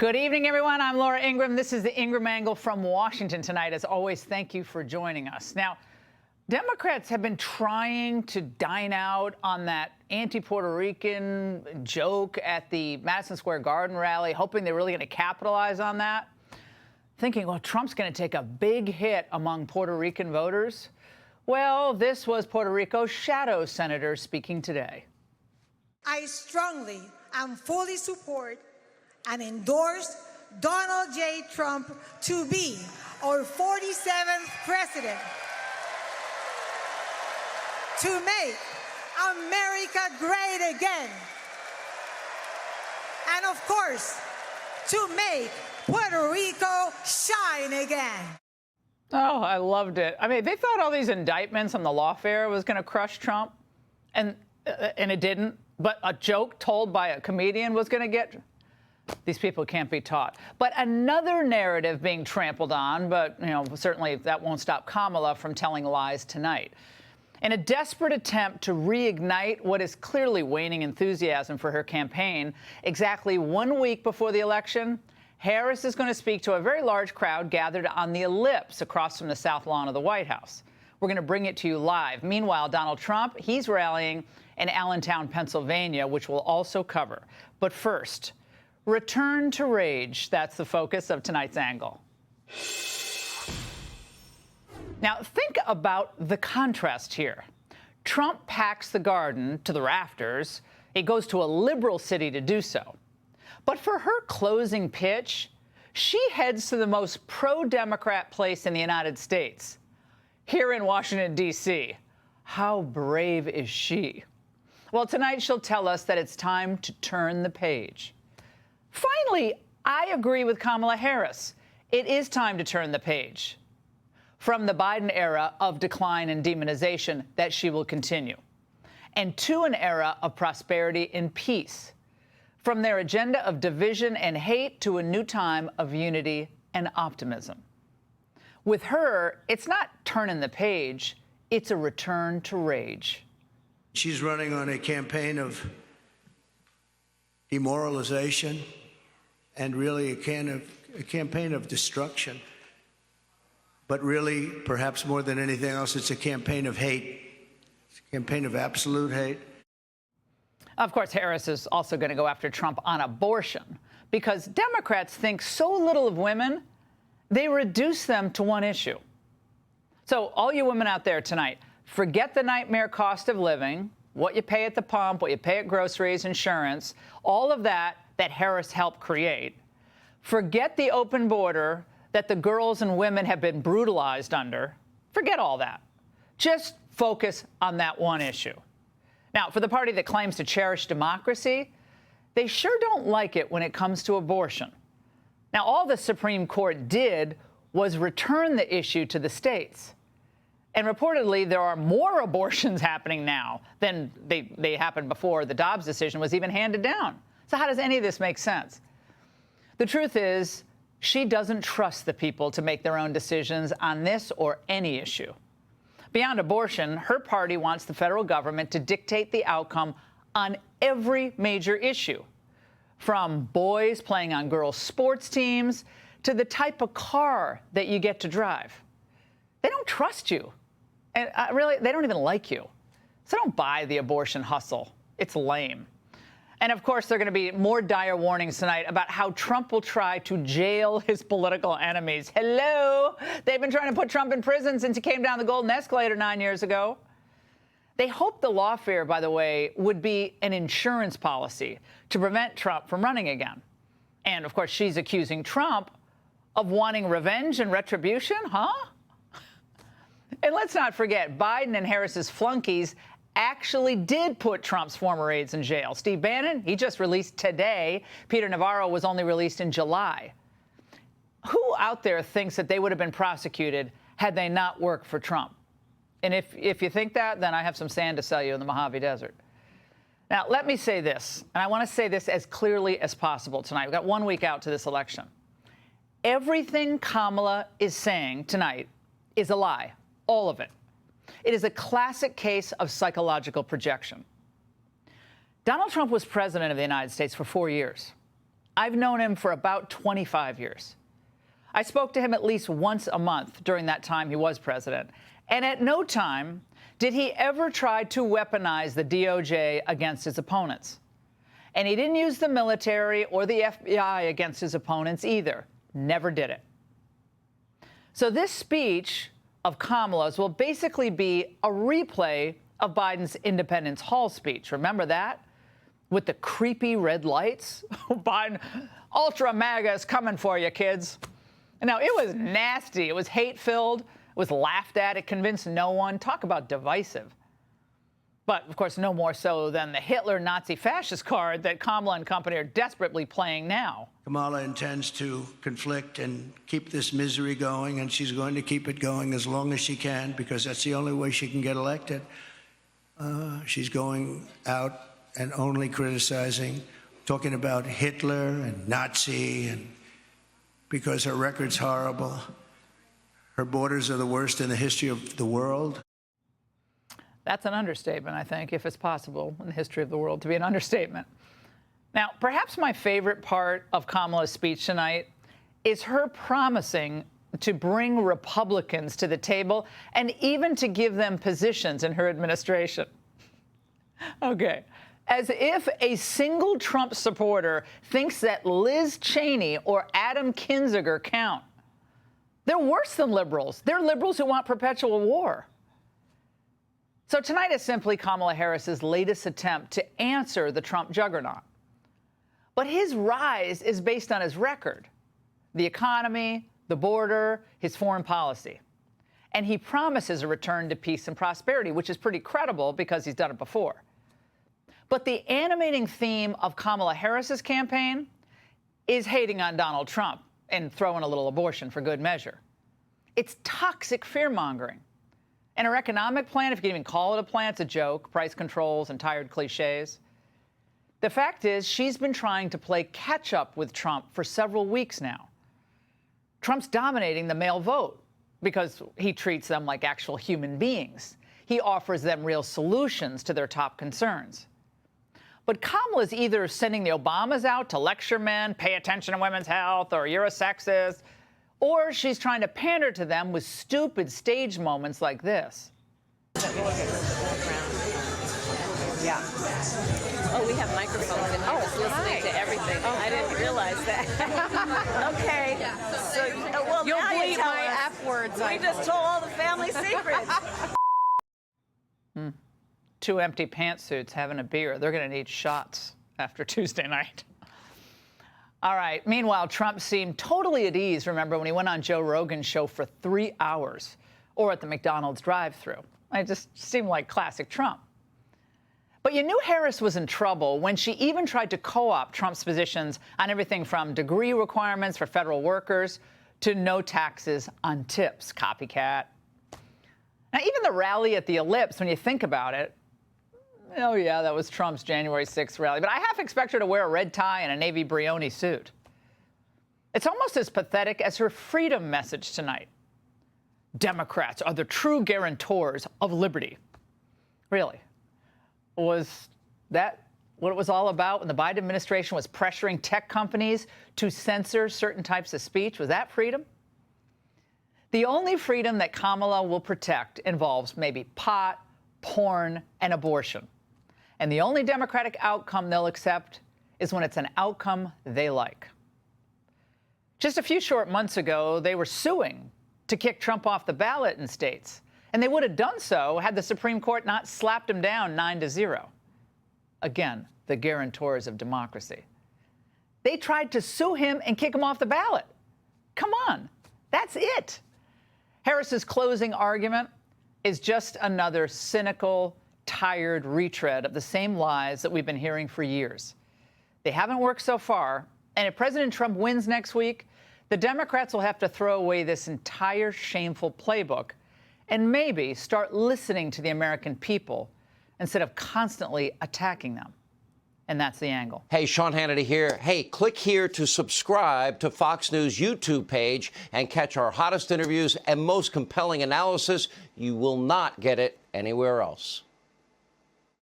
Good evening, everyone. I'm Laura Ingraham. This is the Ingraham Angle from Washington tonight. As always, thank you for joining us. Now, Democrats have been trying to dine out on that anti-Puerto Rican joke at the Madison Square Garden rally, hoping they're really going to capitalize on that, thinking, well, Trump's going to take a big hit among Puerto Rican voters. Well, this was Puerto Rico's shadow senator speaking today. I strongly and fully support and endorse Donald J. Trump to be our 47th president, to make America great again, and of course, to make Puerto Rico shine again. Oh, I loved it. I mean, they thought all these indictments on the lawfare was going to crush Trump, and it didn't. But a joke told by a comedian was going to get... These people can't be taught. But another narrative being trampled on, but, you know, certainly that won't stop Kamala from telling lies tonight. In a desperate attempt to reignite what is clearly waning enthusiasm for her campaign, exactly 1 week before the election, Harris is going to speak to a very large crowd gathered on the Ellipse across from the South Lawn of the White House. We're going to bring it to you live. Meanwhile, Donald Trump, he's rallying in Allentown, Pennsylvania, which we'll also cover. But first, return to rage. That's the focus of tonight's angle. Now, think about the contrast here. Trump packs the Garden to the rafters. He goes to a liberal city to do so. But for her closing pitch, she heads to the most pro-Democrat place in the United States, here in Washington, D.C. How brave is she? Well, tonight she'll tell us that it's time to turn the page. Finally, I agree with Kamala Harris. It is time to turn the page from the Biden era of decline and demonization that she will continue, and to an era of prosperity and peace, from their agenda of division and hate to a new time of unity and optimism. With her, it's not turning the page, it's a return to rage. She's running on a campaign of demoralization and really a campaign of destruction. But really, perhaps more than anything else, it's a campaign of hate. It's a campaign of absolute hate. Of course, Harris is also going to go after Trump on abortion, because Democrats think so little of women, they reduce them to one issue. So all you women out there tonight, forget the nightmare cost of living, what you pay at the pump, what you pay at groceries, insurance, all of that Harris helped create. Forget the open border that the girls and women have been brutalized under. Forget all that. Just focus on that one issue. Now, for the party that claims to cherish democracy, they sure don't like it when it comes to abortion. Now, all the Supreme Court did was return the issue to the states. And reportedly, there are more abortions happening now than they happened before the Dobbs decision was even handed down. So how does any of this make sense? The truth is, she doesn't trust the people to make their own decisions on this or any issue. Beyond abortion, her party wants the federal government to dictate the outcome on every major issue, from boys playing on girls' sports teams to the type of car that you get to drive. They don't trust you. And really, they don't even like you. So don't buy the abortion hustle. It's lame. And, of course, there are going to be more dire warnings tonight about how Trump will try to jail his political enemies. Hello? They've been trying to put Trump in prison since he came down the golden escalator 9 years ago. They hoped the lawfare, by the way, would be an insurance policy to prevent Trump from running again. And, of course, she's accusing Trump of wanting revenge and retribution, huh? And let's not forget, Biden and Harris's flunkies actually did put Trump's former aides in jail. Steve Bannon, he just released today. Peter Navarro was only released in July. Who out there thinks that they would have been prosecuted had they not worked for Trump? And if you think that, then I have some sand to sell you in the Mojave Desert. Now, let me say this, and I want to say this as clearly as possible tonight. We've got 1 week out to this election. Everything Kamala is saying tonight is a lie, all of it. It is a classic case of psychological projection. Donald Trump was president of the United States for 4 years. I've known him for about 25 years. I spoke to him at least once a month during that time he was president, and at no time did he ever try to weaponize the DOJ against his opponents. And he didn't use the military or the FBI against his opponents either. Never did it. So this speech of Kamala's will basically be a replay of Biden's Independence Hall speech. Remember that? With the creepy red lights? Biden, ultra MAGA is coming for you, kids. Now, it was nasty. It was hate-filled. It was laughed at. It convinced no one. Talk about divisive. But, of course, no more so than the Hitler Nazi fascist card that Kamala and company are desperately playing now. Kamala intends to conflict and keep this misery going, and she's going to keep it going as long as she can, because that's the only way she can get elected. She's going out and only criticizing, talking about Hitler and Nazi, and because her record's horrible. Her borders are the worst in the history of the world. That's an understatement, I think, if it's possible in the history of the world to be an understatement. Now, perhaps my favorite part of Kamala's speech tonight is her promising to bring Republicans to the table and even to give them positions in her administration. Okay. As if a single Trump supporter thinks that Liz Cheney or Adam Kinzinger count. They're worse than liberals. They're liberals who want perpetual war. So tonight is simply Kamala Harris's latest attempt to answer the Trump juggernaut. But his rise is based on his record, the economy, the border, his foreign policy. And he promises a return to peace and prosperity, which is pretty credible because he's done it before. But the animating theme of Kamala Harris's campaign is hating on Donald Trump and throwing a little abortion for good measure. It's toxic fear-mongering. And her economic plan, if you can even call it a plan, it's a joke, price controls and tired cliches. The fact is, she's been trying to play catch-up with Trump for several weeks now. Trump's dominating the male vote because he treats them like actual human beings. He offers them real solutions to their top concerns. But Kamala's either sending the Obamas out to lecture men, pay attention to women's health, or you're a sexist, or she's trying to pander to them with stupid stage moments like this. Yeah. Oh, we have microphones and I was listening to everything. Oh, I didn't realize that. Okay. So, well, You'll now bleep you tell my us. F words. We just told all the family secrets. Two empty pantsuits having a beer. They're going to need shots after Tuesday night. All right. Meanwhile, Trump seemed totally at ease, remember, when he went on Joe Rogan's show for 3 hours or at the McDonald's drive-thru. It just seemed like classic Trump. But you knew Harris was in trouble when she even tried to co-opt Trump's positions on everything from degree requirements for federal workers to no taxes on tips. Copycat. Now, even the rally at the Ellipse, when you think about it, oh, yeah, that was Trump's January 6th rally. But I half expect her to wear a red tie and a navy Brioni suit. It's almost as pathetic as her freedom message tonight. Democrats are the true guarantors of liberty. Really? Was that what it was all about when the Biden administration was pressuring tech companies to censor certain types of speech? Was that freedom? The only freedom that Kamala will protect involves maybe pot, porn, and abortion. And the only Democratic outcome they'll accept is when it's an outcome they like. Just a few short months ago, they were suing to kick Trump off the ballot in states. And they would have done so had the Supreme Court not slapped him down 9-0. Again, the guarantors of democracy. They tried to sue him and kick him off the ballot. Come on, that's it. Harris's closing argument is just another cynical, tired retread of the same lies that we've been hearing for years. They haven't worked so far, and if President Trump wins next week, the Democrats will have to throw away this entire shameful playbook and maybe start listening to the American people instead of constantly attacking them. And that's the angle. Hey, Sean Hannity here. Hey, click here to subscribe to Fox News YouTube page and catch our hottest interviews and most compelling analysis. You will not get it anywhere else.